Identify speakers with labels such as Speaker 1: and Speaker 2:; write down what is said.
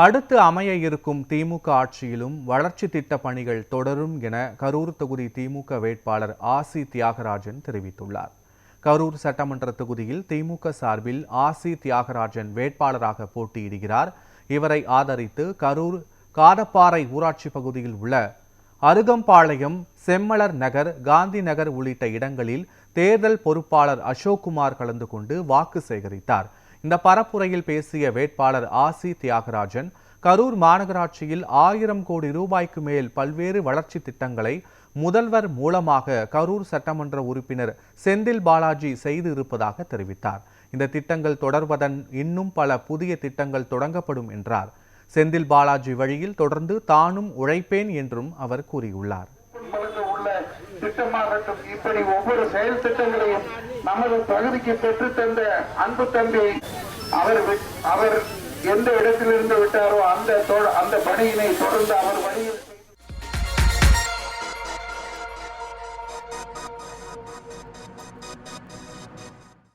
Speaker 1: அடுத்து அமைய இருக்கும் திமுக ஆட்சியிலும் வளர்ச்சி திட்ட பணிகள் தொடரும் என கரூர் தொகுதி திமுக வேட்பாளர் ஆசி தியாகராஜன் தெரிவித்துள்ளார். கரூர் சட்டமன்ற தொகுதியில் திமுக சார்பில் ஆசி தியாகராஜன் வேட்பாளராக போட்டியிடுகிறார். இவரை ஆதரித்து கரூர் காதப்பாறை ஊராட்சி பகுதியில் உள்ள அருகம்பாளையம், செம்மலர் நகர், காந்தி நகர் உள்ளிட்ட இடங்களில் தேர்தல் பொறுப்பாளர் அசோக்குமார் கலந்து கொண்டு வாக்கு சேகரித்தார். இந்த பரப்புரையில் பேசிய வேட்பாளர் ஆசி தியாகராஜன், கரூர் மாநகராட்சியில் 1000 கோடி ரூபாய்க்கு மேல் பல்வேறு வளர்ச்சி திட்டங்களை முதல்வர் மூலமாக கரூர் சட்டமன்ற உறுப்பினர் செந்தில் பாலாஜி செய்து இருப்பதாக தெரிவித்தார். இந்த திட்டங்கள் தொடர்வதன் இன்னும் பல புதிய திட்டங்கள் தொடங்கப்படும் என்றார். செந்தில் பாலாஜி வழியில் தொடர்ந்து தானும் உழைப்பேன் என்றும் அவர் கூறியுள்ளார்.
Speaker 2: திட்டமாகட்டும், இப்படி ஒவ்வொரு செயல் திட்டங்களையும் நமது பகுதிக்கு பெற்று தந்த அன்பு தம்பி அவர் எந்த இடத்திலிருந்து விட்டாரோ அந்த பணியினை தொடர்ந்து அவர் வழியில்